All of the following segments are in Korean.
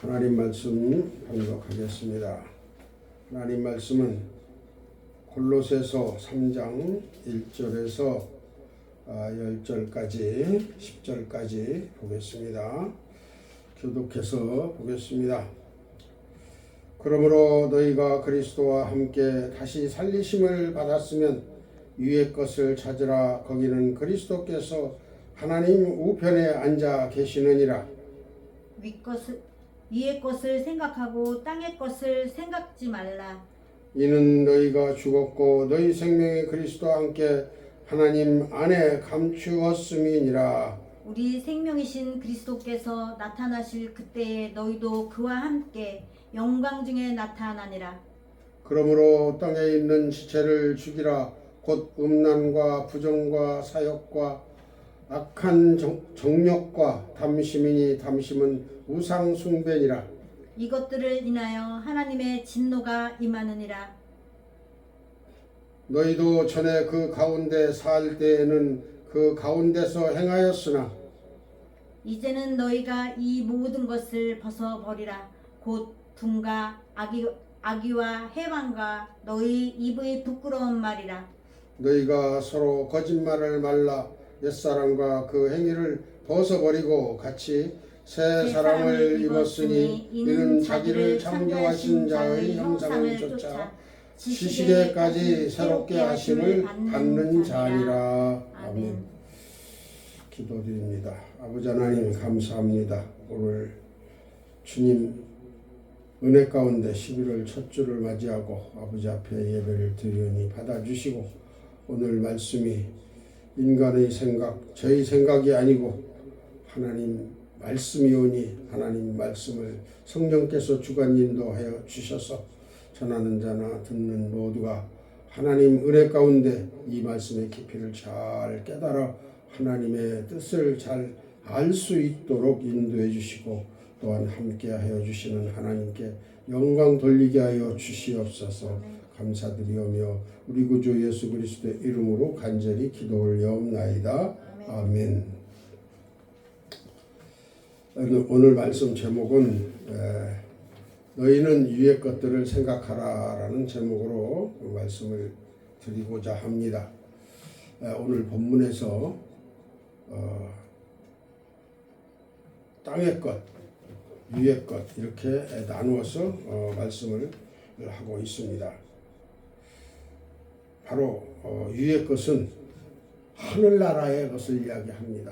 하나님 말씀 봉독하겠습니다. 하나님 말씀은 골로새서 3장 1절에서 10절까지 10절까지 보겠습니다. 교독해서 보겠습니다. 그러므로 너희가 그리스도와 함께 다시 살리심을 받았으면 위의 것을 찾으라. 거기는 그리스도께서 하나님 우편에 앉아 계시느니라. 위의 것을 생각하고 땅의 것을 생각지 말라. 이는 너희가 죽었고 너희 생명이 그리스도와 함께 하나님 안에 감추었음이니라. 우리 생명이신 그리스도께서 나타나실 그때에 너희도 그와 함께 영광 중에 나타나니라. 그러므로 땅에 있는 지체를 죽이라. 곧 음란과 부정과 사욕과 악한 정욕과 담심이니 담심은 우상 숭배니라. 이것들을 인하여 하나님의 진노가 임하느니라. 너희도 전에 그 가운데 살 때에는 그 가운데서 행하였으나 이제는 너희가 이 모든 것을 벗어버리라. 곧 분과 악의와 해방과 너희 입의 부끄러운 말이라. 너희가 서로 거짓말을 말라. 옛사람과 그 행위를 벗어버리고 같이 새 사람을 입었으니 이는 자기를 창조하신 자의 형상을 쫓아 지식에까지 새롭게 하심을 받는 자니라. 아멘. 기도드립니다. 아버지 하나님 감사합니다. 오늘 주님 은혜 가운데 11월 첫 주를 맞이하고 아버지 앞에 예배를 드리니 받아주시고 오늘 말씀이 인간의 생각, 저희 생각이 아니고 하나님 말씀이오니 하나님 말씀을 성령께서 주관 인도하여 주셔서 전하는 자나 듣는 모두가 하나님 은혜 가운데 이 말씀의 깊이를 잘 깨달아 하나님의 뜻을 잘 알 수 있도록 인도해 주시고 또한 함께 하여 주시는 하나님께 영광 돌리게 하여 주시옵소서. 감사드리오며 우리 구주 예수 그리스도의 이름으로 간절히 기도 올려옵나이다. 아멘. 오늘 말씀 제목은 너희는 위의 것들을 생각하라 라는 제목으로 말씀을 드리고자 합니다. 오늘 본문에서 땅의 것, 위의 것 이렇게 나누어서 말씀을 하고 있습니다. 바로 위의 것은 하늘나라의 것을 이야기합니다.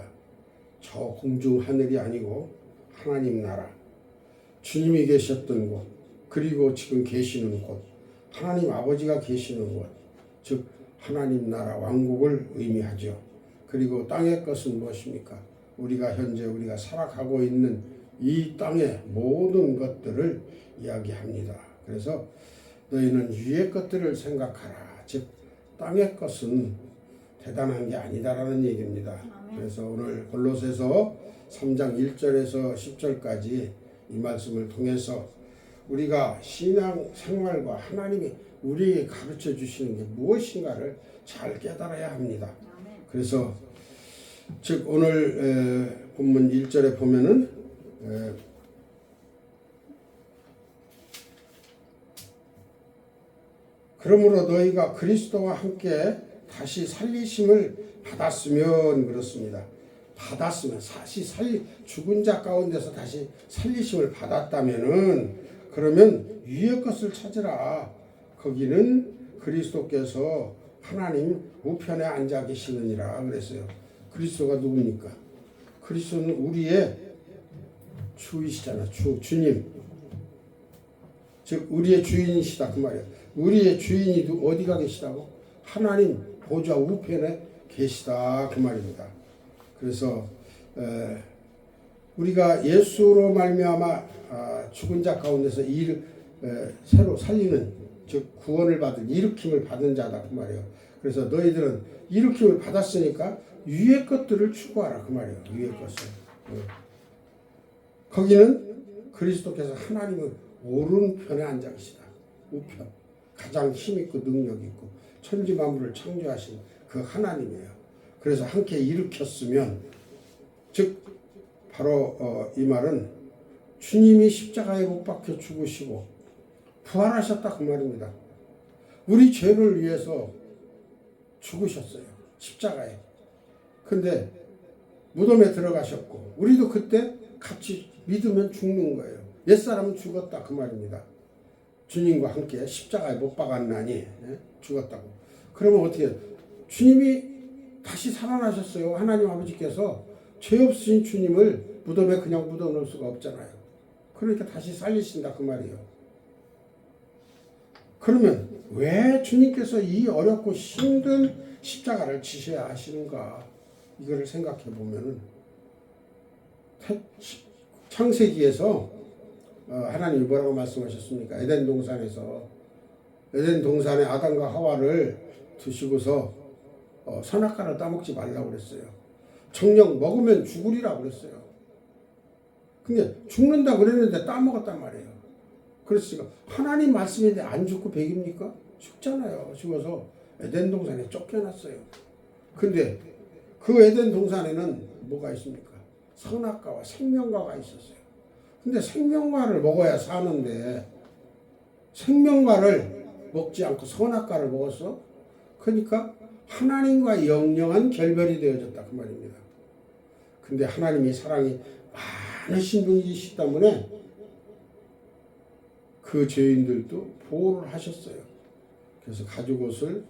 저 공중 하늘이 아니고 하나님 나라, 주님이 계셨던 곳, 그리고 지금 계시는 곳, 하나님 아버지가 계시는 곳, 즉 하나님 나라 왕국을 의미하죠. 그리고 땅의 것은 무엇입니까? 우리가 살아가고 있는 이 땅의 모든 것들을 이야기합니다. 그래서 너희는 위의 것들을 생각하라. 즉 땅의 것은 대단한 게 아니다라는 얘기입니다. 그래서 오늘 골로새서 3장 1절에서 10절까지 이 말씀을 통해서 우리가 신앙 생활과 하나님이 우리에게 가르쳐 주시는 게 무엇인가를 잘 깨달아야 합니다. 그래서 즉 오늘 본문 1절에 보면은 그러므로 너희가 그리스도와 함께 다시 살리심을 받았으면 그렇습니다. 받았으면 죽은 자 가운데서 다시 살리심을 받았다면은 그러면 위의 것을 찾으라. 거기는 그리스도께서 하나님 우편에 앉아 계시느니라 그랬어요. 그리스도가 누굽니까? 그리스도는 우리의 주이시잖아. 주님. 즉 우리의 주인이시다 그 말이에요. 우리의 주인이 어디가 계시다고? 하나님 보좌 우편에 계시다 그 말입니다. 그래서 우리가 예수로 말미암아 죽은 자 가운데서 새로 살리는 즉 구원을 받은 일으킴을 받은 자다 그 말이에요. 그래서 너희들은 일으킴을 받았으니까 위의 것들을 추구하라 그 말이에요. 위의 것을. 거기는 그리스도께서 하나님의 오른편에 앉아 계시다. 우편. 가장 힘있고 능력있고 천지만물을 창조하신 그 하나님이에요. 그래서 함께 일으켰으면 즉 바로 이 말은 주님이 십자가에 못 박혀 죽으시고 부활하셨다 그 말입니다. 우리 죄를 위해서 죽으셨어요. 십자가에. 근데 무덤에 들어가셨고 우리도 그때 같이 믿으면 죽는 거예요. 옛사람은 죽었다 그 말입니다. 주님과 함께 십자가에 못 박았나니 죽었다고. 그러면 어떻게 해요? 주님이 다시 살아나셨어요. 하나님 아버지께서 죄 없으신 주님을 무덤에 그냥 묻어놓을 수가 없잖아요. 그러니까 다시 살리신다 그 말이에요. 그러면 왜 주님께서 이 어렵고 힘든 십자가를 지셔야 하시는가? 이거를 생각해 보면은 창세기에서 하나님이 뭐라고 말씀하셨습니까? 에덴 동산에 아담과 하와를 두시고서 선악과를 따먹지 말라고 그랬어요. 정녕 먹으면 죽으리라고 그랬어요. 근데 죽는다고 그랬는데 따먹었단 말이에요. 그랬으니까 하나님 말씀인데 안 죽고 백입니까? 죽잖아요. 죽어서 에덴 동산에 쫓겨났어요. 근데 그 에덴 동산에는 뭐가 있습니까? 선악과와 생명과가 있었어요. 근데 생명과를 먹어야 사는데 생명과를 먹지 않고 선악과를 먹었어? 그러니까 하나님과 영영한 결별이 되어졌다 그 말입니다. 근데 하나님이 사랑이 많으신 분이시기 때문에 그 죄인들도 보호를 하셨어요. 그래서 가죽옷을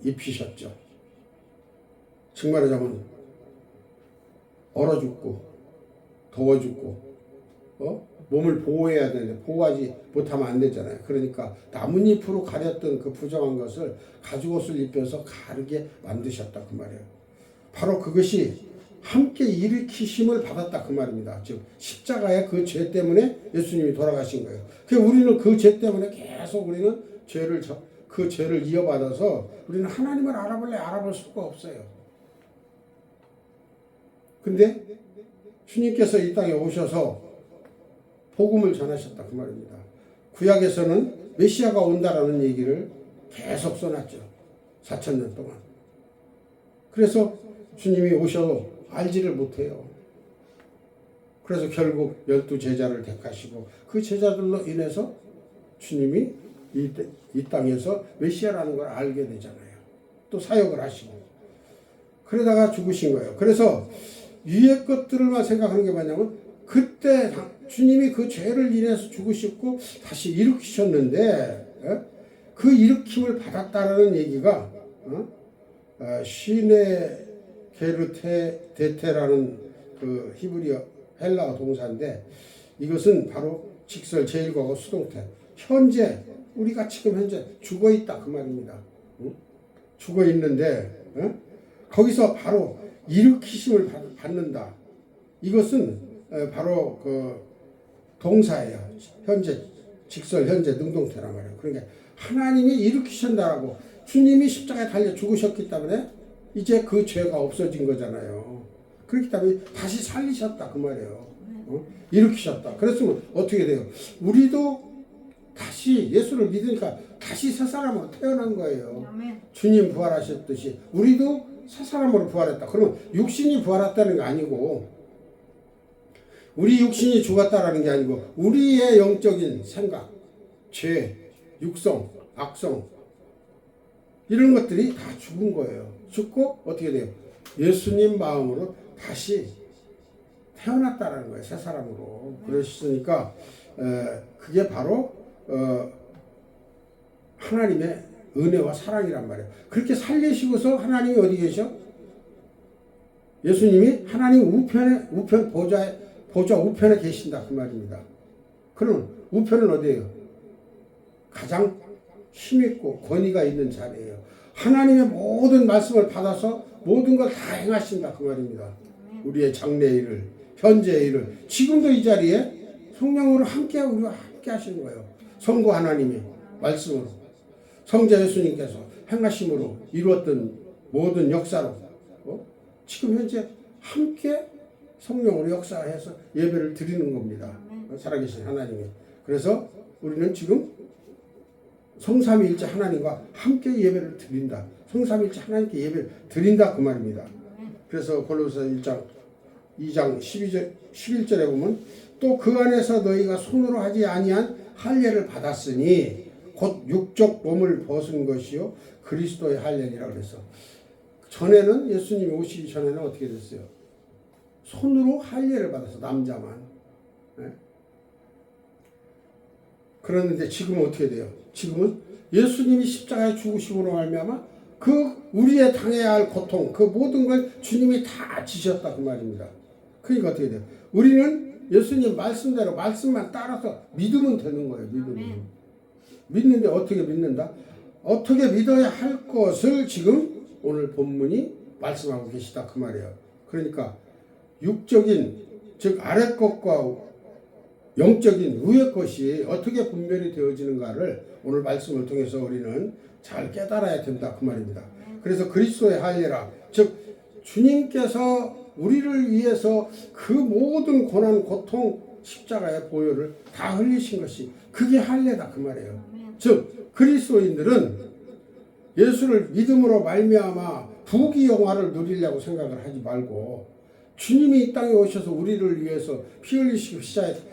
입히셨죠. 정말하자면 얼어 죽고 더워 죽고 몸을 보호해야 되는데 보호하지 못하면 안 되잖아요. 그러니까 나뭇잎으로 가렸던 그 부정한 것을 가죽옷을 입혀서 가르게 만드셨다 그 말이에요. 바로 그것이 함께 일으키심을 받았다 그 말입니다. 즉 십자가의 그 죄 때문에 예수님이 돌아가신 거예요. 그래서 우리는 그 죄 때문에 계속 우리는 그 죄를 이어받아서 우리는 하나님을 알아볼 수가 없어요. 근데 주님께서 이 땅에 오셔서 복음을 전하셨다 그 말입니다. 구약에서는 메시아가 온다라는 얘기를 계속 써놨죠. 4,000년 동안. 그래서 주님이 오셔도 알지를 못해요. 그래서 결국 12제자를 택하시고 그 제자들로 인해서 주님이 이 땅에서 메시아라는 걸 알게 되잖아요. 또 사역을 하시고. 그러다가 죽으신 거예요. 그래서 위의 것들만 생각하는 게 뭐냐면 그때 주님이 그 죄를 인해서 죽으셨고 다시 일으키셨는데 그 일으킴을 받았다라는 얘기가 시네 게르테데테라는 그 히브리어 헬라어 동사인데 이것은 바로 직설 제1과거 수동태 현재 우리가 지금 현재 죽어 있다 그 말입니다. 죽어 있는데 거기서 바로 일으키심을 받는다. 이것은 바로 그 동사예요. 현재 직설 현재 능동태란 말이에요. 그러니까 하나님이 일으키신다라고 주님이 십자가에 달려 죽으셨기 때문에 이제 그 죄가 없어진 거잖아요. 그렇기 때문에 다시 살리셨다 그 말이에요. 일으키셨다. 그랬으면 어떻게 돼요? 우리도 다시 예수를 믿으니까 다시 새 사람으로 태어난 거예요. 주님 부활하셨듯이 우리도 새 사람으로 부활했다. 그러면 육신이 부활했다는 게 아니고 우리 육신이 죽었다라는 게 아니고 우리의 영적인 생각, 죄, 육성, 악성 이런 것들이 다 죽은 거예요. 죽고 어떻게 돼요? 예수님 마음으로 다시 태어났다라는 거예요. 새 사람으로. 그러셨으니까 그게 바로 하나님의 은혜와 사랑이란 말이에요. 그렇게 살리시고서 하나님이 어디 계셔? 예수님이 하나님 우편 보좌 우편에 계신다 그 말입니다. 그럼 우편은 어디예요? 가장 힘있고 권위가 있는 자리예요. 하나님의 모든 말씀을 받아서 모든 걸 다 행하신다 그 말입니다. 우리의 장래 일을, 현재 일을 지금도 이 자리에 성령으로 우리와 함께 하시는 거예요. 성부 하나님이 말씀으로 성자 예수님께서 행하심으로 이루었던 모든 역사로 지금 현재 함께 성령으로 역사해서 예배를 드리는 겁니다. 살아계신 하나님이. 그래서 우리는 지금 성삼위일체 하나님과 함께 예배를 드린다. 성삼위일체 하나님께 예배를 드린다 그 말입니다. 그래서 골로새 1장 2장 11절에 보면 또 그 안에서 너희가 손으로 하지 아니한 할례를 받았으니 곧 육적 몸을 벗은 것이요 그리스도의 할례니라 그랬어. 전에는 예수님이 오시기 전에는 어떻게 됐어요? 손으로 할례를 받았어. 남자만. 네? 그런데 지금은 어떻게 돼요? 지금은 예수님이 십자가에 죽으심으로 말미암아 그 우리의 당해야 할 고통, 그 모든 걸 주님이 다 지셨다 그 말입니다. 그러니까 어떻게 돼요? 우리는 예수님 말씀대로 말씀만 따라서 믿으면 되는 거예요. 믿으면. 믿는데 어떻게 믿는다? 어떻게 믿어야 할 것을 지금 오늘 본문이 말씀하고 계시다 그 말이에요. 그러니까 육적인 즉 아래 것과 영적인 위의 것이 어떻게 분별이 되어지는가를 오늘 말씀을 통해서 우리는 잘 깨달아야 된다 그 말입니다. 그래서 그리스도의 할례라 즉 주님께서 우리를 위해서 그 모든 고난 고통 십자가의 보혈을 다 흘리신 것이 그게 할례다 그 말이에요. 즉 그리스도인들은 예수를 믿음으로 말미암아 부귀영화를 누리려고 생각을 하지 말고 주님이 이 땅에 오셔서 우리를 위해서 피 흘리시고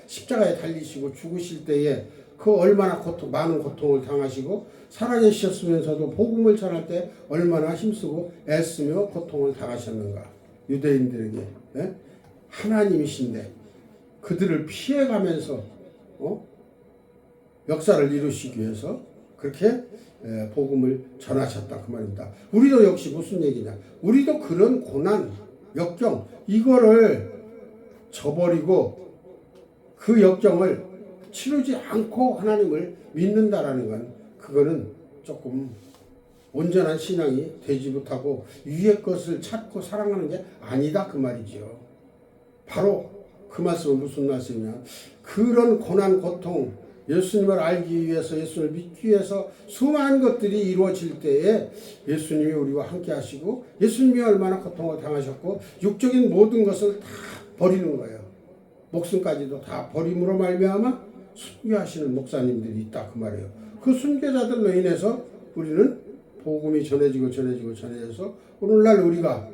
십자가에 달리시고 죽으실 때에 그 얼마나 많은 고통을 당하시고 살아계셨으면서도 복음을 전할 때 얼마나 힘쓰고 애쓰며 고통을 당하셨는가. 유대인들에게 하나님이신데 그들을 피해가면서 역사를 이루시기 위해서 그렇게 복음을 전하셨다 그 말입니다. 우리도 역시 무슨 얘기냐. 우리도 그런 고난 역경 이거를 저버리고 그 역경을 치르지 않고 하나님을 믿는다라는 건 그거는 조금 온전한 신앙이 되지 못하고 위의 것을 찾고 사랑하는 게 아니다 그 말이죠. 바로 그 말씀은 무슨 말씀이냐. 그런 고난 고통 예수님을 알기 위해서 예수님을 믿기 위해서 수많은 것들이 이루어질 때에 예수님이 우리와 함께 하시고 예수님이 얼마나 고통을 당하셨고 육적인 모든 것을 다 버리는 거예요. 목숨까지도 다 버림으로 말미암아 순교하시는 목사님들이 있다 그 말이에요. 그 순교자들로 인해서 우리는 복음이 전해져서 오늘날 우리가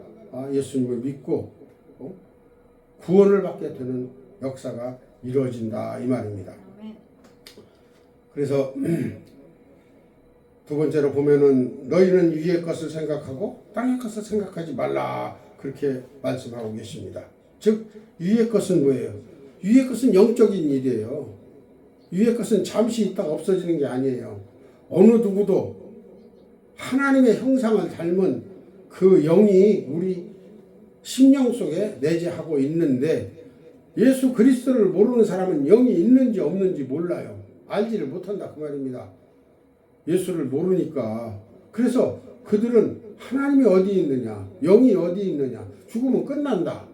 예수님을 믿고 구원을 받게 되는 역사가 이루어진다 이 말입니다. 그래서 두 번째로 보면은 너희는 위의 것을 생각하고 땅의 것을 생각하지 말라 그렇게 말씀하고 계십니다. 즉 위의 것은 뭐예요? 위의 것은 영적인 일이에요. 위의 것은 잠시 있다가 없어지는 게 아니에요. 어느 누구도 하나님의 형상을 닮은 그 영이 우리 심령 속에 내재하고 있는데 예수 그리스도를 모르는 사람은 영이 있는지 없는지 몰라요. 알지를 못한다 그 말입니다. 예수를 모르니까. 그래서 그들은 하나님이 어디 있느냐, 영이 어디 있느냐, 죽으면 끝난다.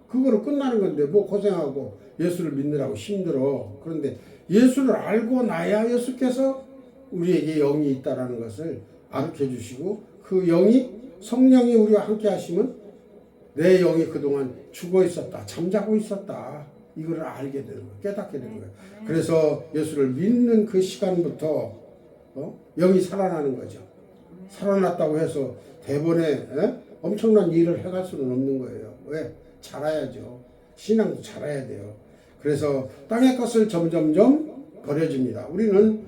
그거로 끝나는 건데 뭐 고생하고 예수를 믿느라고 힘들어. 그런데 예수를 알고 나야 예수께서 우리에게 영이 있다라는 것을 가르쳐 주시고 그 영이 성령이 우리와 함께 하시면 내 영이 그동안 죽어 있었다, 잠자고 있었다. 이거를 알게 되는 거예요. 깨닫게 되는 거예요. 그래서 예수를 믿는 그 시간부터 영이 살아나는 거죠. 살아났다고 해서 대번에 엄청난 일을 해갈 수는 없는 거예요. 왜? 자라야죠. 신앙도 자라야 돼요. 그래서 땅의 것을 점점점 버려집니다. 우리는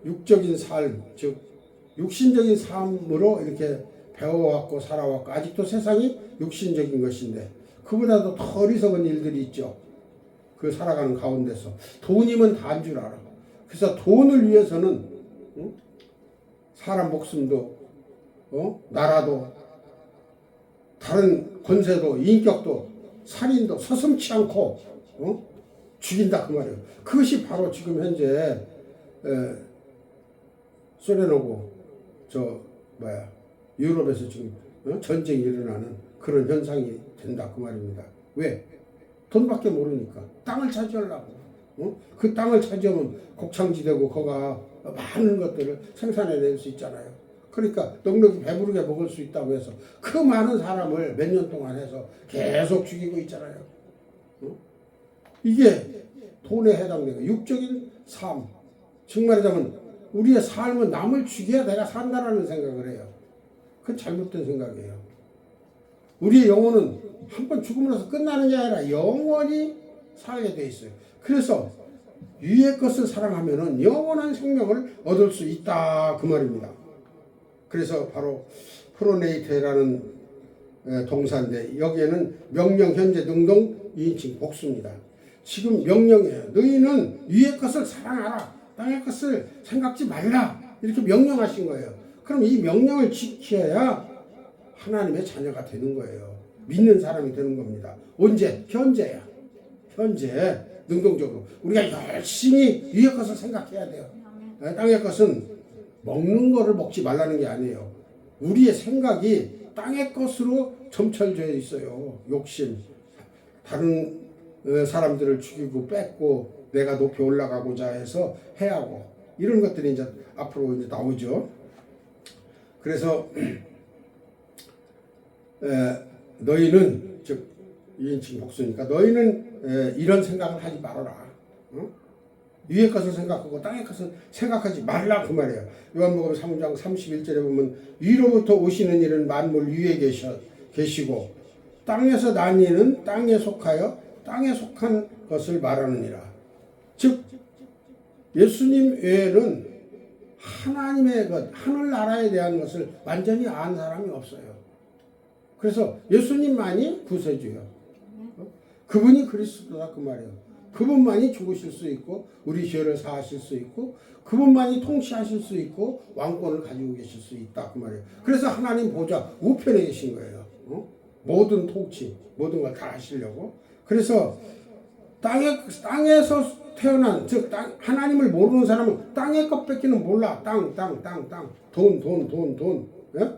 육적인 삶, 즉 육신적인 삶으로 이렇게 배워왔고 살아왔고 아직도 세상이 육신적인 것인데 그보다도 더 어리석은 일들이 있죠. 그 살아가는 가운데서 돈이면 다인 줄 알아. 그래서 돈을 위해서는 사람 목숨도 나라도 다른 권세도 인격도 살인도 서슴지 않고 죽인다 그 말이에요. 그것이 바로 지금 현재 소련하고 유럽에서 지금 전쟁이 일어나는 그런 현상이 된다 그 말입니다. 왜? 돈밖에 모르니까 땅을 차지하려고. 그 땅을 차지하면 곡창지대고 거가 많은 것들을 생산해낼 수 있잖아요. 그러니까 넉넉히 배부르게 먹을 수 있다고 해서 그 많은 사람을 몇 년 동안 해서 계속 죽이고 있잖아요. 이게 돈에 해당되는 육적인 삶. 즉 말하자면 우리의 삶은 남을 죽여야 내가 산다라는 생각을 해요. 그건 잘못된 생각이에요. 우리의 영혼은 한 번 죽음으로써 끝나는 게 아니라 영원히 살게 돼 있어요. 그래서 위의 것을 사랑하면은 영원한 생명을 얻을 수 있다 그 말입니다. 그래서 바로 프로네이테라는 동사인데 여기에는 명령, 현재, 능동, 2인칭 복수입니다. 지금 명령이에요. 너희는 위의 것을 사랑하라. 땅의 것을 생각지 말라. 이렇게 명령하신 거예요. 그럼 이 명령을 지켜야 하나님의 자녀가 되는 거예요. 믿는 사람이 되는 겁니다. 언제? 현재야. 현재 능동적으로 우리가 열심히 위의 것을 생각해야 돼요. 땅의 것은 먹는 거를 먹지 말라는 게 아니에요. 우리의 생각이 땅의 것으로 점철되어 있어요. 욕심, 다른 사람들을 죽이고 뺏고 내가 높이 올라가고자 해서 해하고 이런 것들이 이제 앞으로 이제 나오죠. 그래서 너희는 즉 2인칭 복수니까 너희는 이런 생각을 하지 말아라. 위의 것을 생각하고 땅의 것을 생각하지 말라 그 말이에요. 요한복음 3장 31절에 보면 위로부터 오시는 이는 만물 위에 계시고 땅에서 난 이는 땅에 속하여 땅에 속한 것을 말하느니라. 즉 예수님 외에는 하나님의 것, 하늘나라에 대한 것을 완전히 안 사람이 없어요. 그래서 예수님만이 구세주예요. 그분이 그리스도다 그 말이에요. 그분만이 죽으실 수 있고 우리 죄를 사하실 수 있고 그분만이 통치하실 수 있고 왕권을 가지고 계실 수 있다 그 말이에요. 그래서 하나님 보좌 우편에 계신 거예요. 모든 통치 모든 걸 다 하시려고. 그래서 땅에서 태어난 즉 하나님을 모르는 사람은 땅의 것밖에는 몰라. 땅 돈. 예?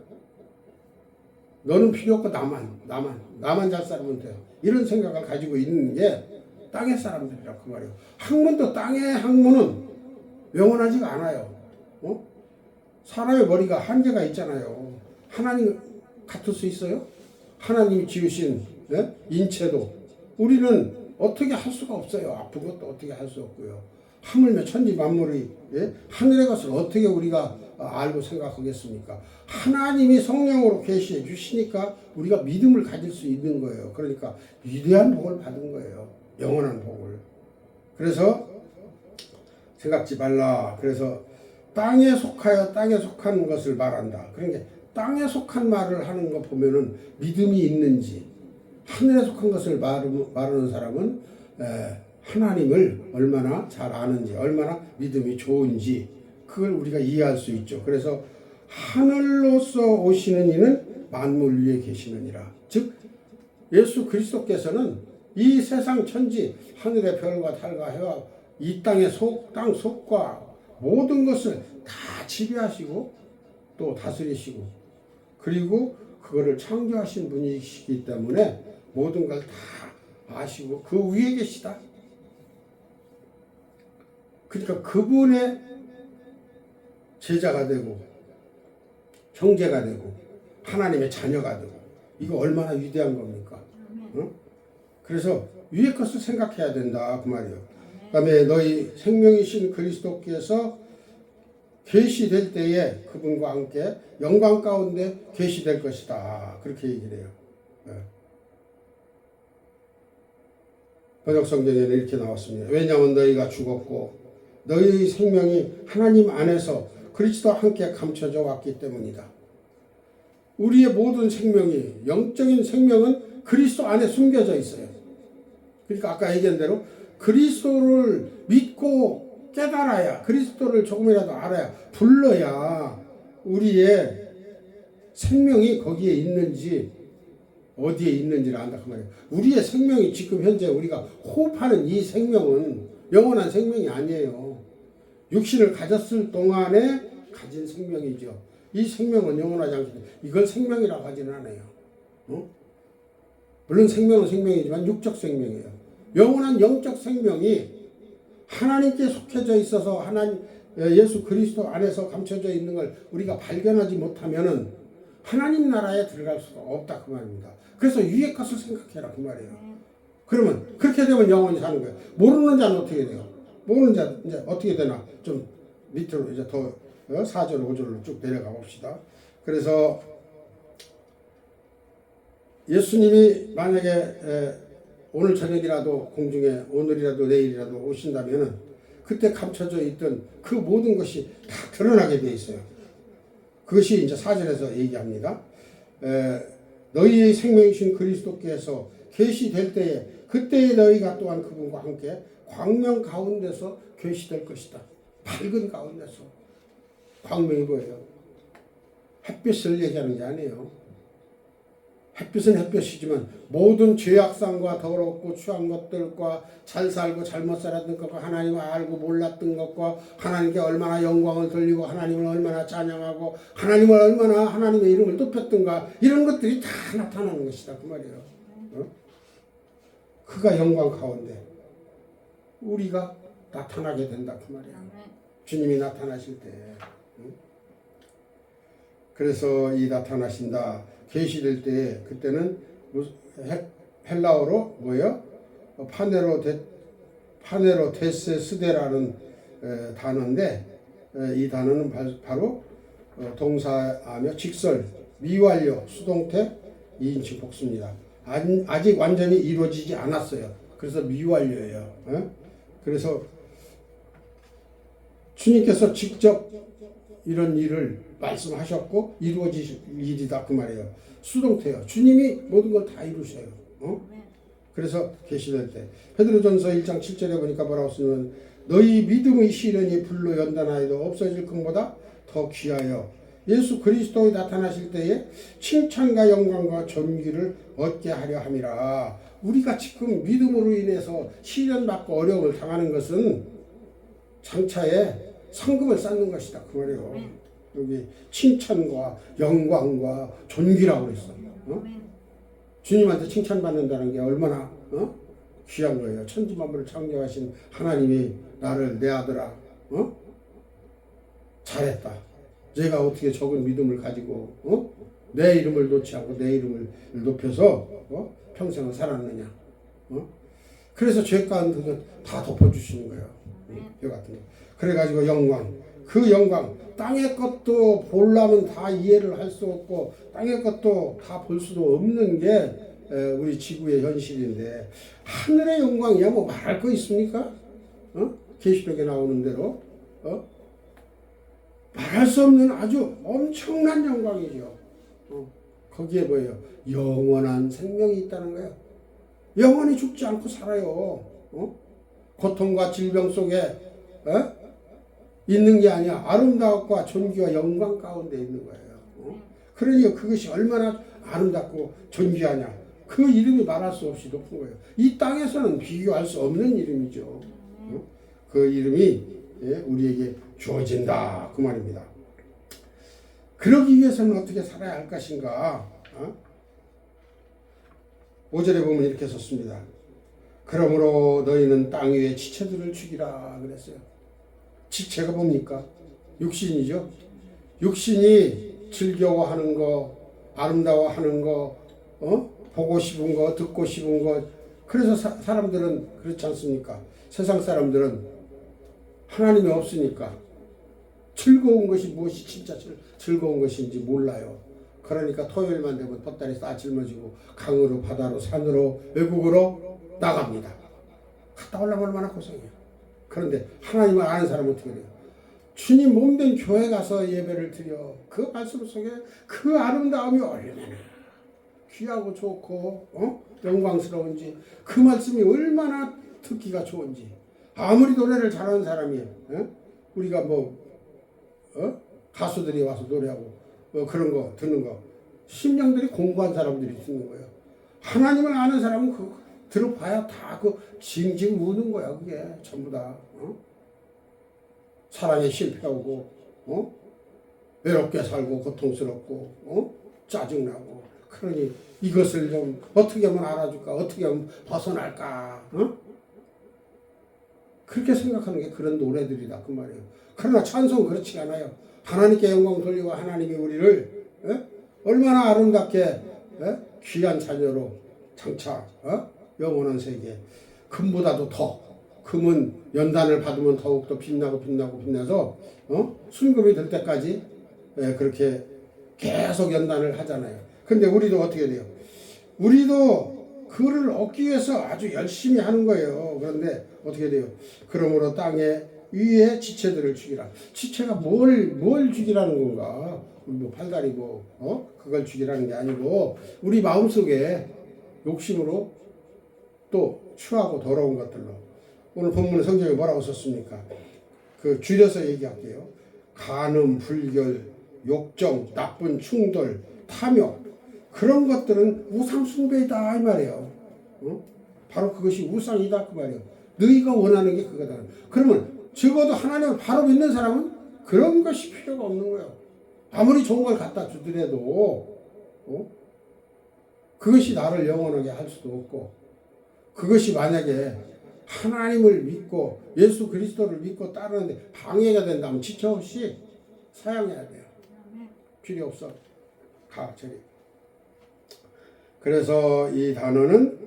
너는 필요 없고 나만 잘 살면 돼요. 이런 생각을 가지고 있는 게 땅의 사람들이라 그 말이에요. 학문도 땅의 학문은 영원하지가 않아요. 사람의 머리가 한계가 있잖아요. 하나님 같을 수 있어요? 하나님이 지으신 인체도 우리는 어떻게 할 수가 없어요. 아픈 것도 어떻게 할 수 없고요. 하물며 천지 만물이 하늘의 것을 어떻게 우리가 알고 생각하겠습니까? 하나님이 성령으로 계시해 주시니까 우리가 믿음을 가질 수 있는 거예요. 그러니까 위대한 복을 받은 거예요. 영원한 복을. 그래서 생각지 말라. 그래서 땅에 속하여 땅에 속한 것을 말한다. 그러니까 땅에 속한 말을 하는 거 보면은 믿음이 있는지, 하늘에 속한 것을 말하는 사람은 하나님을 얼마나 잘 아는지, 얼마나 믿음이 좋은지 그걸 우리가 이해할 수 있죠. 그래서 하늘로서 오시는 이는 만물 위에 계시느니라. 즉 예수 그리스도께서는 이 세상 천지 하늘의 별과 달과 해와 이 땅의 땅 속과 모든 것을 다 지배하시고 또 다스리시고 그리고 그거를 창조하신 분이시기 때문에 모든 걸 다 아시고 그 위에 계시다. 그러니까 그분의 제자가 되고 형제가 되고 하나님의 자녀가 되고 이거 얼마나 위대한 겁니까? 그래서 위의 것을 생각해야 된다 그 말이에요. 그 다음에 너희 생명이신 그리스도께서 계시될 때에 그분과 함께 영광 가운데 계시될 것이다 그렇게 얘기를 해요. 번역성경에는 이렇게 나왔습니다. 왜냐하면 너희가 죽었고 너희의 생명이 하나님 안에서 그리스도와 함께 감춰져 왔기 때문이다. 우리의 모든 생명이 영적인 생명은 그리스도 안에 숨겨져 있어요. 그러니까 아까 얘기한 대로 그리스도를 믿고 깨달아야 그리스도를 조금이라도 알아야 불러야 우리의 생명이 거기에 있는지 어디에 있는지를 안다 그 말이에요. 우리의 생명이 지금 현재 우리가 호흡하는 이 생명은 영원한 생명이 아니에요. 육신을 가졌을 동안에 가진 생명이죠. 이 생명은 영원하지 않기 때문에 이걸 생명이라고 하지는 않아요. 물론 생명은 생명이지만 육적 생명이에요. 영원한 영적 생명이 하나님께 속해져 있어서 하나님 예수 그리스도 안에서 감춰져 있는 걸 우리가 발견하지 못하면은 하나님 나라에 들어갈 수가 없다 그 말입니다. 그래서 위의 것을 생각해라 그 말이에요. 그러면 그렇게 되면 영원히 사는 거예요. 모르는 자는 어떻게 돼요? 모르는 자 이제 어떻게 되나 좀 밑으로 이제 더 4절 5절로 쭉 내려가 봅시다. 그래서 예수님이 만약에 오늘 저녁이라도 공중에 오늘이라도 내일이라도 오신다면은 그때 감춰져 있던 그 모든 것이 다 드러나게 돼 있어요. 그것이 이제 4절에서 얘기합니다. 너희의 생명이신 그리스도께서 계시될 때에 그때에 너희가 또한 그분과 함께 광명 가운데서 계시될 것이다. 밝은 가운데서. 광명이 뭐예요? 햇빛을 얘기하는 게 아니에요. 햇빛은 햇빛이지만 모든 죄악상과 더럽고 추한 것들과 잘 살고 잘못 살았던 것과 하나님을 알고 몰랐던 것과 하나님께 얼마나 영광을 돌리고 하나님을 얼마나 찬양하고 하나님을 얼마나 하나님의 이름을 높였던가 이런 것들이 다 나타나는 것이다 그 말이에요. 그가 영광 가운데 우리가 나타나게 된다 그 말이에요. 주님이 나타나실 때. 그래서 이 나타나신다 계시될 때 그때는 헬라어로 뭐예요? 파네로테세 스데라는 단어인데 이 단어는 바로 동사하며 직설, 미완료, 수동태, 2인칭 복수입니다. 아직 완전히 이루어지지 않았어요. 그래서 미완료예요. 그래서 주님께서 직접 이런 일을 말씀하셨고 이루어질 일이다 그 말이에요. 수동태요. 주님이 모든 걸 다 이루셔요. 그래서 계시될 때 베드로전서 1장 7절에 보니까 뭐라고 쓰면 너희 믿음의 시련이 불로 연단하여도 없어질 것보다 더 귀하여 예수 그리스도에 나타나실 때에 칭찬과 영광과 존귀를 얻게 하려 함이라. 우리가 지금 믿음으로 인해서 시련받고 어려움을 당하는 것은 장차에 상급을 쌓는 것이다 그 말이에요. 여기 칭찬과 영광과 존귀라고 그랬어. 주님한테 칭찬받는다는 게 얼마나 귀한 거예요. 천지만물을 창조하신 하나님이 나를 내 아들아 잘했다. 내가 어떻게 적은 믿음을 가지고 내 이름을 놓지 않고 내 이름을 높여서 평생을 살았느냐. 그래서 죄 가운데 다 덮어주시는 거예요. 이 같은 거. 그래가지고 영광, 그 영광 땅의 것도 보려면 다 이해를 할 수 없고 땅의 것도 다 볼 수도 없는 게 우리 지구의 현실인데 하늘의 영광이야 뭐 말할 거 있습니까? 계시록에 나오는 대로 말할 수 없는 아주 엄청난 영광이죠. 거기에 뭐예요? 영원한 생명이 있다는 거예요. 영원히 죽지 않고 살아요. 고통과 질병 속에 있는 게 아니야. 아름다움과 존귀와 영광 가운데 있는 거예요. 그러니 그것이 얼마나 아름답고 존귀하냐. 그 이름이 말할 수 없이 높은 거예요. 이 땅에서는 비교할 수 없는 이름이죠. 그 이름이 우리에게 주어진다 그 말입니다. 그러기 위해서는 어떻게 살아야 할 것인가? 5절에 보면 이렇게 썼습니다. 그러므로 너희는 땅 위에 지체들을 죽이라 그랬어요. 지체가 뭡니까? 육신이죠. 육신이 즐거워하는 거, 아름다워하는 거, 보고 싶은 거, 듣고 싶은 거. 그래서 사람들은 그렇지 않습니까? 세상 사람들은 하나님이 없으니까 즐거운 것이 무엇이 진짜 즐거운 것인지 몰라요. 그러니까 토요일만 되면 뱃다리 싹 짊어지고 강으로 바다로 산으로 외국으로 나갑니다. 갔다 오려면 얼마나 고생해요. 그런데 하나님을 아는 사람은 어떻게 돼요? 주님 몸된 교회 가서 예배를 드려 그 말씀 속에 그 아름다움이 얼마나 귀하고 좋고 영광스러운지 그 말씀이 얼마나 듣기가 좋은지 아무리 노래를 잘하는 사람이 우리가 가수들이 와서 노래하고 그런 거 듣는 거 심령들이 공부한 사람들이 듣는 거예요. 하나님을 아는 사람은 들어봐야 다 징징 우는 거야. 그게 전부 다 사랑에 실패하고 외롭게 살고 고통스럽고 짜증나고 그러니 이것을 좀 어떻게 하면 알아줄까 어떻게 하면 벗어날까 그렇게 생각하는 게 그런 노래들이다 그 말이에요. 그러나 찬송은 그렇지 않아요. 하나님께 영광 돌리고 하나님이 우리를 얼마나 아름답게 귀한 자녀로 장차 영원한 세계 금보다도 더 금은 연단을 받으면 더욱더 빛나고 빛나서 순금이 될 때까지 그렇게 계속 연단을 하잖아요. 근데 우리도 어떻게 돼요? 우리도 그를 얻기 위해서 아주 열심히 하는 거예요. 그런데 어떻게 돼요? 그러므로 땅에 위에 지체들을 죽이라. 지체가 뭘 죽이라는 건가? 뭐 팔다리 그걸 죽이라는 게 아니고 우리 마음속에 욕심으로 또 추하고 더러운 것들로. 오늘 본문 성경에 뭐라고 썼습니까? 그 줄여서 얘기할게요. 간음, 불결, 욕정, 나쁜 충돌, 탐욕, 그런 것들은 우상 숭배이다 이 말이에요. 바로 그것이 우상이다 그 말이에요. 너희가 원하는 게 그거다. 그러면 적어도 하나님을 바로 믿는 사람은 그런 것이 필요가 없는 거예요. 아무리 좋은 걸 갖다 주더라도 그것이 나를 영원하게 할 수도 없고, 그것이 만약에 하나님을 믿고 예수 그리스도를 믿고 따르는데 방해가 된다면 지체 없이 사양해야 돼요. 필요 없어. 가 저리. 그래서 이 단어는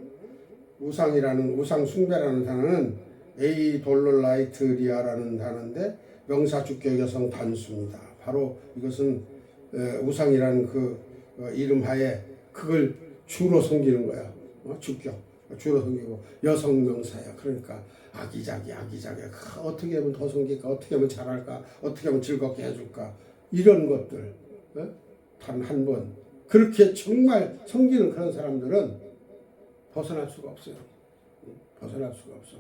우상 숭배라는 단어는 에이돌롤라이트리아라는 단어인데 명사 주격 여성 단수입니다. 바로 이것은 우상이라는 그 이름하에 그걸 주로 섬기는 거야. 주격 주로 섬기고 여성 명사야. 그러니까 아기자기 어떻게 하면 더 섬길까, 어떻게 하면 잘할까, 어떻게 하면 즐겁게 해줄까, 이런 것들 단 한 번 그렇게 정말 섬기는 그런 사람들은 벗어날 수가 없어요. 벗어날 수가 없어.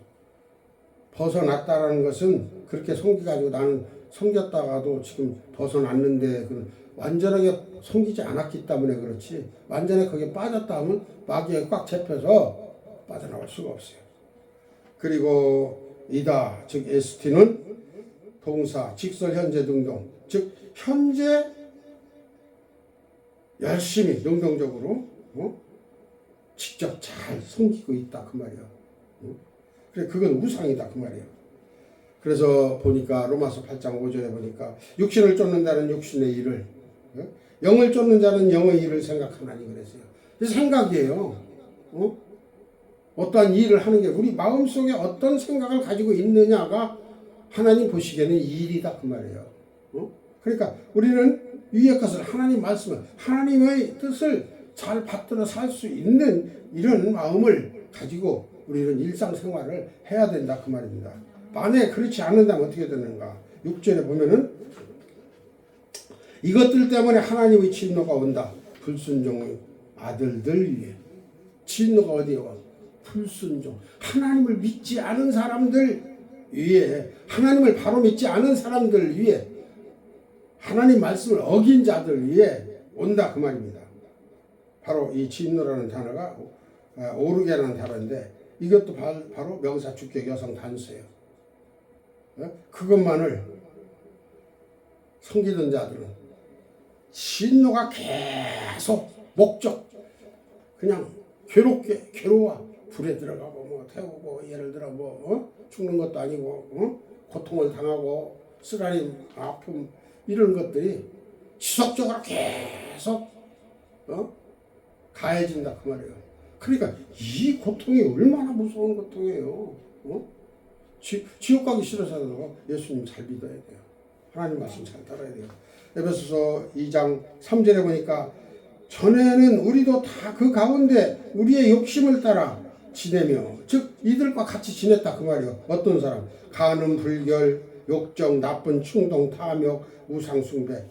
벗어났다라는 것은 그렇게 섬기가지고 나는 섬겼다가도 지금 벗어났는데 완전하게 섬기지 않았기 때문에 그렇지, 완전히 거기에 빠졌다 하면 마귀에 꽉 잡혀서 빠져나올 수가 없어요. 그리고 이다 즉 ST는 동사, 직설, 현재 등등, 즉 현재 열심히 능동적으로 직접 잘 섬기고 있다 그 말이야. 그래 그건 우상이다 그 말이에요. 그래서 보니까 로마서 8장 5절에 보니까 육신을 쫓는 자는 육신의 일을, 영을 쫓는 자는 영의 일을 생각하나니 그랬어요. 생각이에요. 어떠한 일을 하는 게 우리 마음속에 어떤 생각을 가지고 있느냐가 하나님 보시기에는 일이다 그 말이에요. 그러니까 우리는 위의 것을 하나님 말씀을, 하나님의 뜻을 잘 받들어 살 수 있는 이런 마음을 가지고 우리는 일상생활을 해야 된다 그 말입니다. 만약에 그렇지 않는다면 어떻게 되는가? 6절에 보면은 이것들 때문에 하나님의 진노가 온다. 불순종의 아들들 위에. 진노가 어디에? 불순종. 하나님을 믿지 않은 사람들 위에, 하나님을 바로 믿지 않은 사람들 위에, 하나님 말씀을 어긴 자들 위에 온다 그 말입니다. 바로 이 진노라는 단어가 오르게라는 단어인데 이것도 바로 명사 주격 여성 단수예요. 그것만을 섬기던 자들은 진노가 계속 목적, 그냥 괴로워. 불에 들어가고 태우고, 예를 들어 죽는 것도 아니고 고통을 당하고 쓰라림, 아픔, 이런 것들이 지속적으로 계속 가해진다 그 말이에요. 그러니까 이 고통이 얼마나 무서운 고통이에요. 지옥 가기 싫어서도 예수님 잘 믿어야 돼요. 하나님 말씀 잘 따라야 돼요. 에베소서 2장 3절에 보니까 전에는 우리도 다 그 가운데 우리의 욕심을 따라 지내며, 즉 이들과 같이 지냈다 그 말이에요. 어떤 사람? 간음, 불결, 욕정, 나쁜 충동, 탐욕, 우상숭배,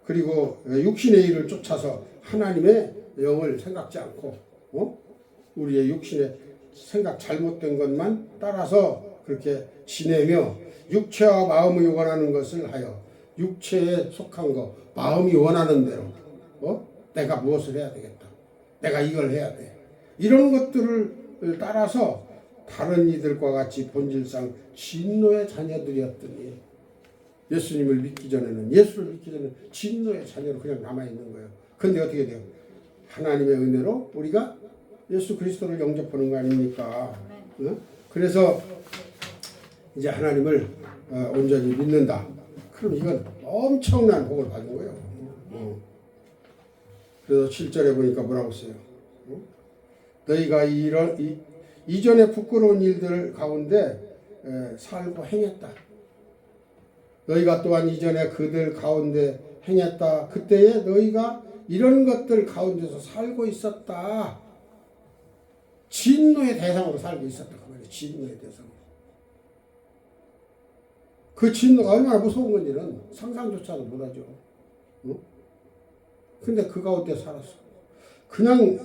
그리고 육신의 일을 쫓아서 하나님의 영을 생각지 않고 우리의 육신의 생각 잘못된 것만 따라서 그렇게 지내며 육체와 마음이 원하는 것을 하여, 육체에 속한 거, 마음이 원하는 대로 내가 무엇을 해야 되겠다, 내가 이걸 해야 돼, 이런 것들을 따라서 다른 이들과 같이 본질상 진노의 자녀들이었더니, 예수님을 믿기 전에는, 예수를 믿기 전에는 진노의 자녀로 그냥 남아있는 거예요. 그런데 어떻게 돼요? 하나님의 은혜로 우리가 예수 그리스도를 영접하는 거 아닙니까? 그래서 이제 하나님을 온전히 믿는다. 그럼 이건 엄청난 복을 받은 거예요. 그래서 7절에 보니까 뭐라고 써요? 너희가 이전에 부끄러운 일들 가운데 살고 행했다. 너희가 또한 이전에 그들 가운데 행했다. 그때에 너희가 이런 것들 가운데서 살고 있었다. 진노의 대상으로 살고 있었다. 그 말이에요. 진노의 대상으로. 그 진노가 얼마나 무서운 건지는 상상조차도 못하죠. 근데 그 가운데 살았어. 그냥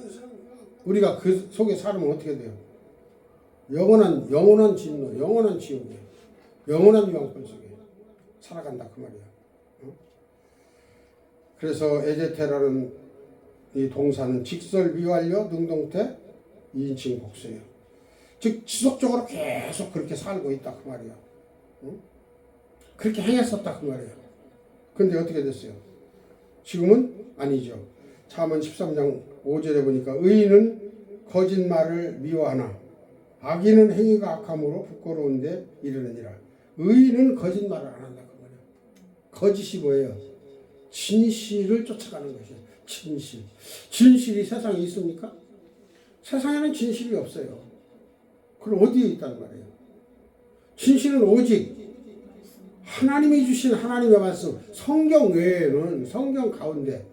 우리가 그 속에 살면 어떻게 돼요? 영원한 진노, 영원한 지옥이에요. 영원한 유황불 속에 살아간다 그 말이야. 그래서 에제테라는 이 동사는 직설 미완료 능동태 2인칭 복수예요. 즉 지속적으로 계속 그렇게 살고 있다 그 말이야. 그렇게 행했었다 그 말이에요. 근데 어떻게 됐어요? 지금은 아니죠. 잠언 13장 5절에 보니까 의인은 거짓말을 미워하나 악인은 행위가 악함으로 부끄러운데 이르느니라. 의인은 거짓말을 안 한다 그 말이에요. 거짓이 뭐예요? 진실을 쫓아가는 것이에요. 진실. 진실이 세상에 있습니까? 세상에는 진실이 없어요. 그럼 어디에 있단 말이에요? 진실은 오직 하나님이 주신 하나님의 말씀, 성경 외에는, 성경 가운데는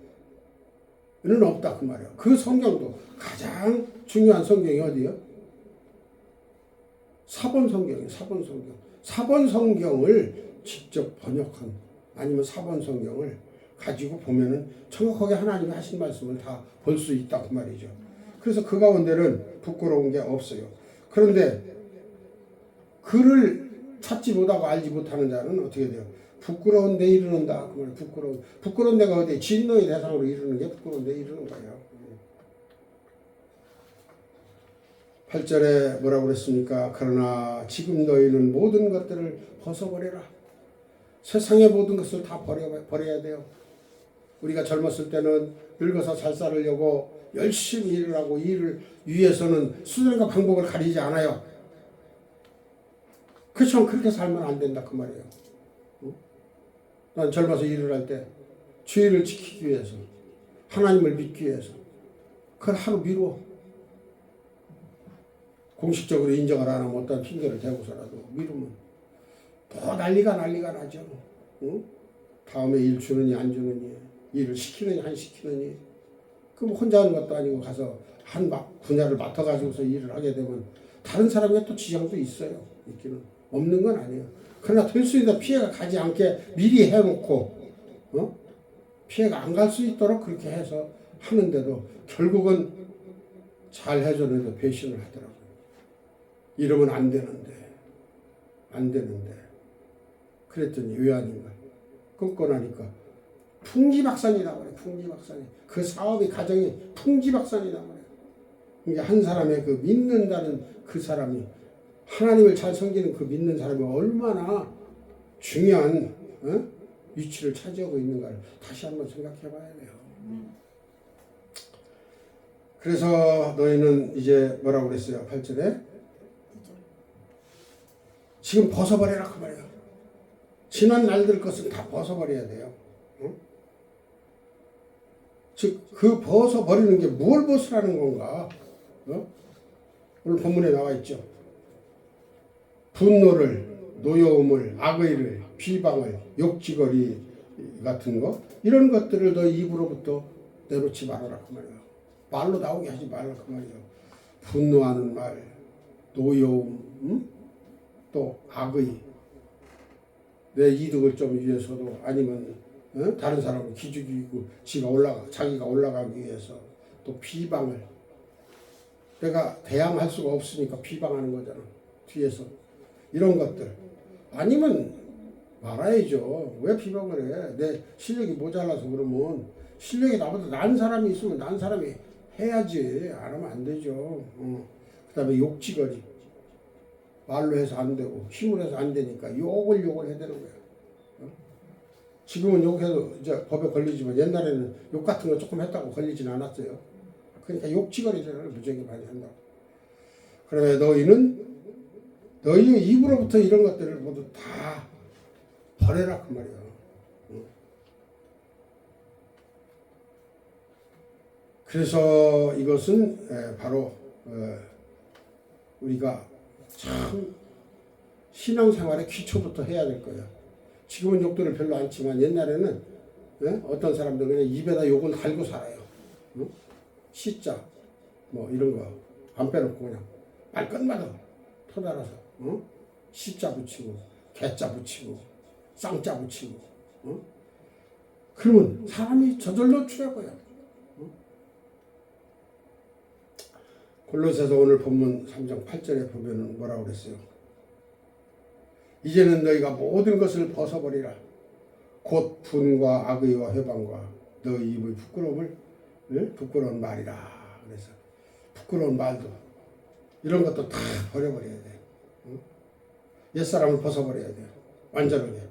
없다 그 말이에요. 그 성경도 가장 중요한 성경이 어디예요? 사본 성경이에요. 사본 성경. 사본 성경을 직접 번역한, 아니면 사본 성경을 가지고 보면은 정확하게 하나님이 하신 말씀을 다 볼 수 있다 그 말이죠. 그래서 그 가운데는 부끄러운 게 없어요. 그런데 그를 찾지 못하고 알지 못하는 자는 어떻게 돼요? 부끄러운 데 이르는다. 그 말이에요. 부끄러운 데가 어디에? 진노의 대상으로 이르는 게 부끄러운 데 이르는 거예요. 8절에 뭐라고 그랬습니까? 그러나 지금 너희는 모든 것들을 벗어버려라. 세상의 모든 것을 다 버려야 돼요. 우리가 젊었을 때는 늙어서 잘 살으려고 열심히 일을 하고 일을 위해서는 수단과 방법을 가리지 않아요. 그렇지만 그렇게 살면 안 된다 그 말이에요. 난 젊어서 일을 할 때 주의를 지키기 위해서, 하나님을 믿기 위해서 그걸 하루 미루어. 공식적으로 인정을 안 하면 어떤 핑계를 대고서라도 미루면 더 난리가 나죠. 다음에 일 주느니 안 주느니, 일을 시키느니 안 시키느니. 그럼 혼자 하는 것도 아니고 가서 한 분야를 맡아가지고서 일을 하게 되면 다른 사람의 또 지장도 있어요. 있기는 없는 건 아니에요. 그러나 될 수 있는 피해가 가지 않게 미리 해놓고 피해가 안 갈 수 있도록 그렇게 해서 하는데도 결국은 잘 해줬는데 배신을 하더라고요. 이러면 안 되는데 그랬더니 왜 아닌가? 끊고 나니까 풍지박산이라고 그래요. 풍지박산이. 그 사업이 가정이 풍지박산이라고 그래요. 그러니까 한 사람의 그 믿는다는 그 사람이, 하나님을 잘 섬기는 그 믿는 사람이 얼마나 중요한 위치를 차지하고 있는가를 다시 한번 생각해 봐야 돼요. 그래서 너희는 이제 뭐라고 그랬어요? 8절에 지금 벗어버려라 그 말이에요. 지난 날들 것은 다 벗어버려야 돼요. 즉 그 벗어버리는 게 뭘 벗으라는 건가? 오늘 본문에 나와 있죠. 분노를, 노여움을, 악의를, 비방을, 욕지거리 같은 거, 이런 것들을 너 입으로부터 내놓지 말아라 그 말이에요. 말로 나오게 하지 말라 그 말이에요. 분노하는 말, 노여움, 또 악의, 내 이득을 좀 위해서도, 아니면 다른 사람을 기죽이고 자기가 올라가기 위해서, 또 비방을, 내가 대항할 수가 없으니까 비방하는 거잖아. 뒤에서 이런 것들, 아니면 말아야죠. 왜 비방을 해? 내 실력이 모자라서 그러면, 실력이 나보다 나은 사람이 있으면 나은 사람이 해야지. 안 하면 안 되죠. 그 다음에 욕지거리, 말로 해서 안 되고 힘으로 해서 안 되니까 욕을 해야 되는 거야. 지금은 욕해도 이제 법에 걸리지만 옛날에는 욕 같은 거 조금 했다고 걸리진 않았어요. 그러니까 욕지거리를 무지하게 많이 한다고. 그러면 너희는 너희의 입으로부터 이런 것들을 모두 다 버려라 그 말이야. 그래서 이것은 바로 우리가 참 신앙생활의 기초부터 해야 될 거예요. 지금은 욕들을 별로 안 치지만 옛날에는 예? 어떤 사람들은 그냥 입에다 욕을 달고 살아요. 응? 시자 뭐 이런 거 안 빼놓고 그냥 말끝마다 터달아서 시자 붙이고 개자 붙이고 쌍자 붙이고 그러면 사람이 저절로 추해버려. 골로새서 오늘 본문 3장 8절에 보면 뭐라고 그랬어요? 이제는 너희가 모든 것을 벗어버리라. 곧 분과 악의와 회방과 너희 입의 부끄러움을 부끄러운 말이라. 그래서 부끄러운 말도 이런 것도 다 버려버려야 돼. 옛사람을 벗어버려야 돼. 완전하게.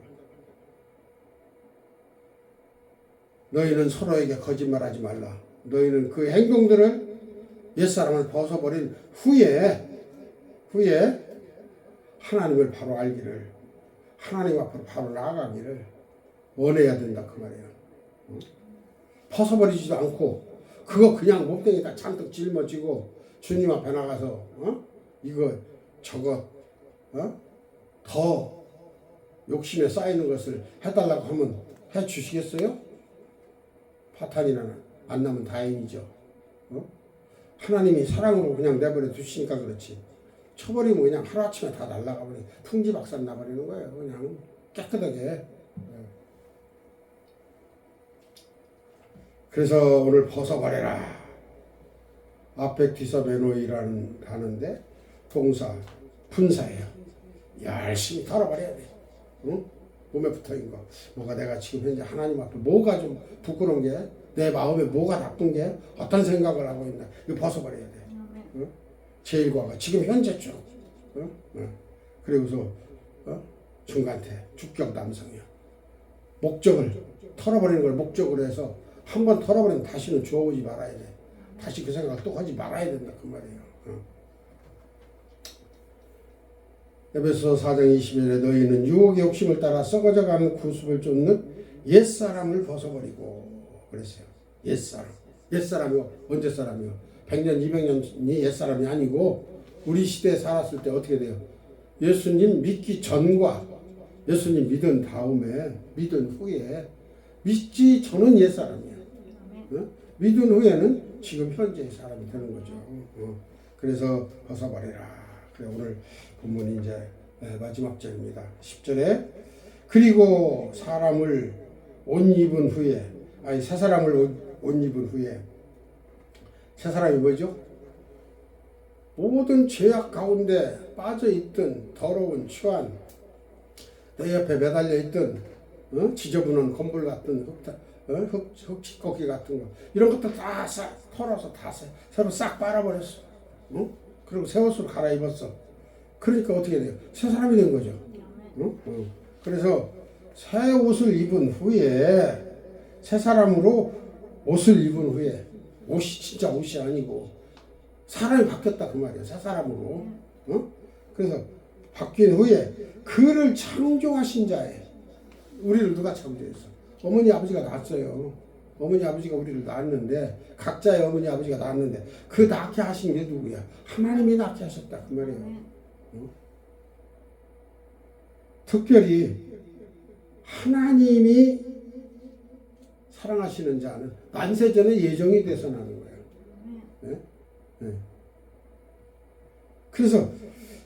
너희는 서로에게 거짓말하지 말라. 너희는 그 행동들을 옛사람을 벗어버린 후에 하나님을 바로 알기를, 하나님 앞으로 바로 나아가기를 원해야 된다 그 말이에요. 벗어버리지도 않고 그거 그냥 몸뚱이다 잔뜩 짊어지고 주님 앞에 나가서 이거 저거 더 욕심에 쌓이는 것을 해달라고 하면 해주시겠어요? 파탄이나 안 나면 다행이죠. 하나님이 사랑으로 그냥 내버려 두시니까 그렇지. 쳐버리면 그냥 하루아침에 다 날아가버려. 풍지박산 나버리는 거예요. 그냥 깨끗하게. 그래서 오늘 벗어버려라. 아펙티서메노이라는 단어인데 동사, 분사예요. 열심히 털어버려야 돼. 응? 몸에 붙어있는 거. 뭐가 내가 지금 현재 하나님 앞에 뭐가 좀 부끄러운 게, 내 마음에 뭐가 나쁜 게, 어떤 생각을 하고 있나. 이거 벗어버려야 돼. 응? 제1과가 지금 현재죠. 응? 응. 그리고서 중간태, 주격 남성이요. 목적을 털어버리는 걸 목적으로 해서 한 번 털어버리면 다시는 주워오지 말아야 돼. 다시 그 생각을 또 하지 말아야 된다 그 말이에요. 에베소 4장 20절에 너희는 유혹의 욕심을 따라 썩어져가는 구습을 쫓는 옛사람을 벗어버리고 그랬어요. 옛사람. 옛사람이요. 언제 사람이요? 100년, 200년이 옛사람이 아니고 우리 시대에 살았을 때 어떻게 돼요? 예수님 믿기 전과 예수님 믿은 다음에 믿은 후에 믿지 전은 옛사람이야. 믿은 후에는 지금 현재의 사람이 되는 거죠. 그래서 벗어버리라. 그래 오늘 본문이 이제 마지막 절입니다. 10절에 그리고 사람을 옷 입은 후에 새 사람을 옷 입은 후에 새 사람이 뭐죠? 모든 죄악 가운데 빠져있던 더러운 추한 내 옆에 매달려 있던 지저분한 건물 같은 흙지꺼기 같은 거 이런 것들 다 싹 털어서 다 새로 싹 빨아버렸어. 그리고 새 옷을 갈아입었어. 그러니까 어떻게 돼요? 새 사람이 된 거죠. 그래서 새 옷을 입은 후에 새 사람으로 옷을 입은 후에 옷이 진짜 옷이 아니고 사람이 바뀌었다 그 말이에요. 새 사람으로. 그래서 바뀐 후에 그를 창조하신 자에 우리를 누가 창조했어? 어머니 아버지가 낳았어요. 어머니 아버지가 우리를 낳았는데 각자의 어머니 아버지가 낳았는데 그 낳게 하신 게 누구야? 하나님이 낳게 하셨다 그 말이에요. 특별히 하나님이 사랑하시는 자는 만세전에 예정이 돼서 나는 거예요. 네? 네. 그래서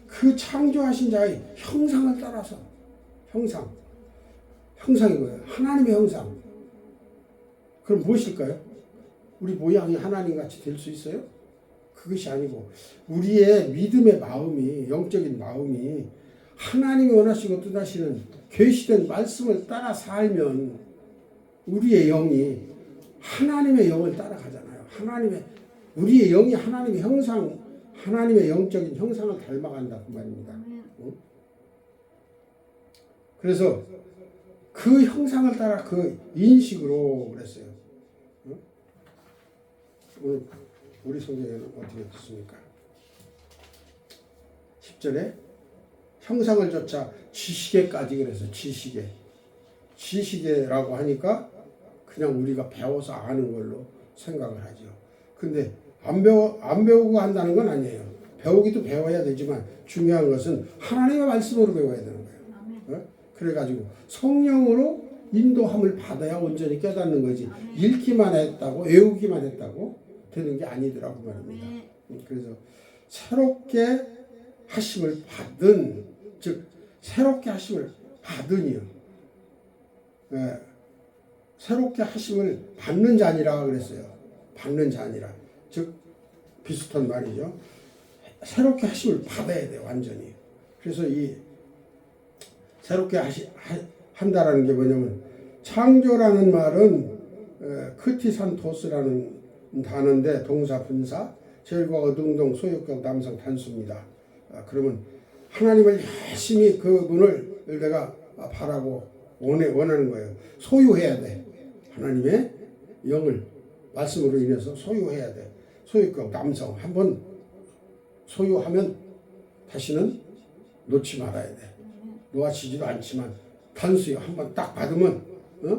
그 창조하신 자의 형상을 따라서 형상이 뭐예요? 하나님의 형상. 그럼 무엇일까요? 우리 모양이 하나님같이 될 수 있어요? 그것이 아니고 우리의 믿음의 마음이 영적인 마음이 하나님이 원하시고 뜻하시는 계시된 말씀을 따라 살면 우리의 영이 하나님의 영을 따라가잖아요. 우리의 영이 하나님의 형상, 하나님의 영적인 형상을 닮아간다 그 말입니다. 그래서 그 형상을 따라 그 인식으로 그랬어요. 오늘 우리 성경에는 어떻게 됐습니까? 10절에 형상을 쫓아 지식에까지 그래서 지식에라고 하니까 그냥 우리가 배워서 아는 걸로 생각을 하죠. 근데 안 배우고 한다는 건 아니에요. 배우기도 배워야 되지만 중요한 것은 하나님의 말씀으로 배워야 되는 거예요. 그래가지고 성령으로 인도함을 받아야 온전히 깨닫는 거지. 읽기만 했다고 외우기만 했다고 되는 게 아니더라고 말입니다. 아멘. 그래서 새롭게 하심을 받은, 즉 새롭게 하심을 받으니요. 예, 새롭게 하심을 받는 자니라 그랬어요. 받는 자니라. 즉 비슷한 말이죠. 새롭게 하심을 받아야 돼 완전히. 그래서 이 새롭게 한다라는 게 뭐냐면, 창조라는 말은 크티산토스라는 단어인데 동사 분사 제일과거 능동 소유격 남성 단수입니다. 그러면 하나님을 열심히 그분을 내가 바라고 원하는 거예요. 소유해야 돼. 하나님의 영을 말씀으로 인해서 소유해야 돼. 소유격 남성 한번 소유하면 다시는 놓지 말아야 돼. 놓아지지도 않지만 단수요. 한번 딱 받으면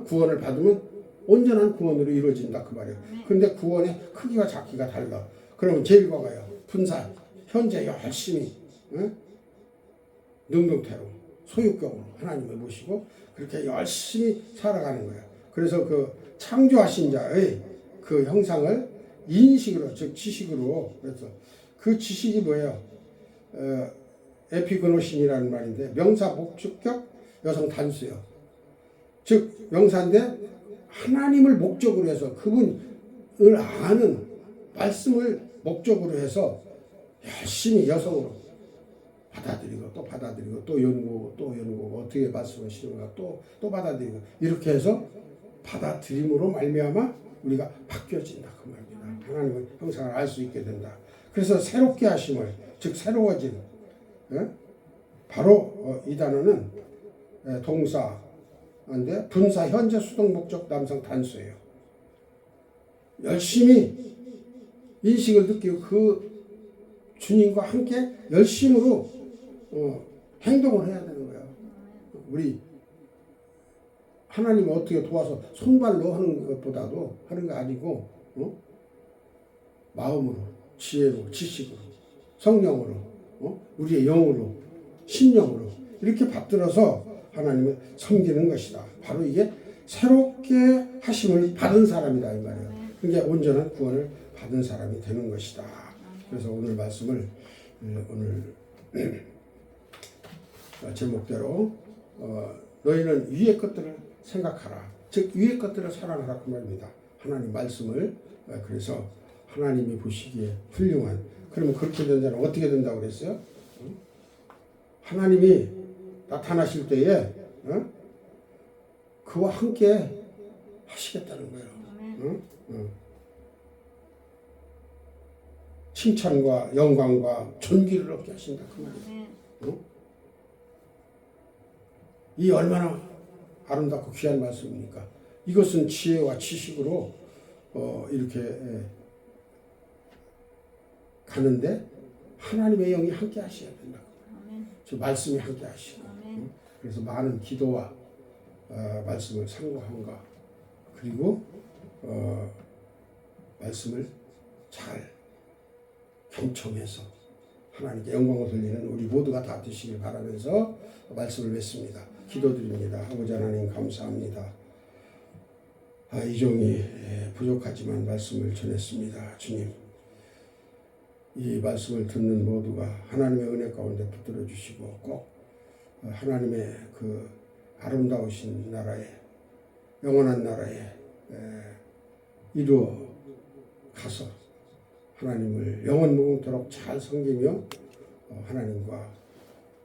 구원을 받으면 온전한 구원으로 이루어진다 그 말이에요. 근데 구원의 크기와 작기가 달라. 그러면 제일과가요. 분사 현재 열심히 능동태로 소유격으로 하나님을 모시고 그렇게 열심히 살아가는 거예요. 그래서 그 창조하신 자의 그 형상을 인식으로, 즉 지식으로, 그래서 그 지식이 뭐예요? 에피그노신이라는 말인데 명사 목적격 여성 단수요. 즉 명사인데 하나님을 목적으로 해서 그분을 아는 말씀을 목적으로 해서 열심히 여성으로 받아들이고 또 받아들이고 또 연구하고 또 연구하고 어떻게 말씀하시는가 또 받아들이고 이렇게 해서 받아들임으로 말미암아 우리가 바뀌어진다 그 말입니다. 하나님의 형상을 알 수 있게 된다. 그래서 새롭게 하심을, 즉 새로워진, 바로 이 단어는 동사인데 분사 현재 수동 목적 남성 단수예요. 열심히 인식을 느끼고 그 주님과 함께 열심으로 행동을 해야 되는 거예요. 우리 하나님을 어떻게 도와서 손발로 하는 것보다도 하는 거 아니고 마음으로, 지혜로, 지식으로, 성령으로, 우리의 영으로, 심령으로 이렇게 받들어서 하나님을 섬기는 것이다. 바로 이게 새롭게 하심을 받은 사람이다 이 말이에요. 그게 온전한 구원을 받은 사람이 되는 것이다. 그래서 오늘 말씀을 오늘 제목대로 너희는 위의 것들을 생각하라. 즉 위의 것들을 사랑하라 그 말입니다. 하나님 말씀을. 그래서 하나님이 보시기에 훌륭한, 그러면 그렇게 된 자는 어떻게 된다고 그랬어요? 하나님이 나타나실 때에 그와 함께 하시겠다는 거예요. 칭찬과 영광과 존귀를 얻게 하신다 그 말이에요. 이 얼마나 아름답고 귀한 말씀입니까? 이것은 지혜와 지식으로 이렇게 가는데 하나님의 영이 함께 하셔야 된다. 저 말씀이 함께 하시고 그래서 많은 기도와 말씀을 상고함과 그리고 말씀을 잘 경청해서 하나님께 영광을 돌리는 우리 모두가 다 되시길 바라면서 말씀을 맺습니다. 기도드립니다. 아버지 하나님 감사합니다. 이종이 부족하지만 말씀을 전했습니다. 주님, 이 말씀을 듣는 모두가 하나님의 은혜 가운데 붙들어 주시고 꼭 하나님의 그 아름다우신 나라에, 영원한 나라에 이루어 가서 하나님을 영원 무궁토록 잘 섬기며 하나님과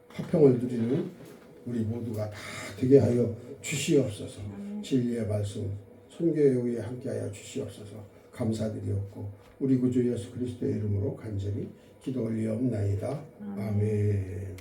화평을 누리는 우리 모두가 다 되게 하여 주시옵소서. 진리의 말씀 선교의 위에 함께하여 주시옵소서. 감사드리옵고 우리 구주 예수 그리스도의 이름으로 간절히 기도 올리옵나이다. 아멘.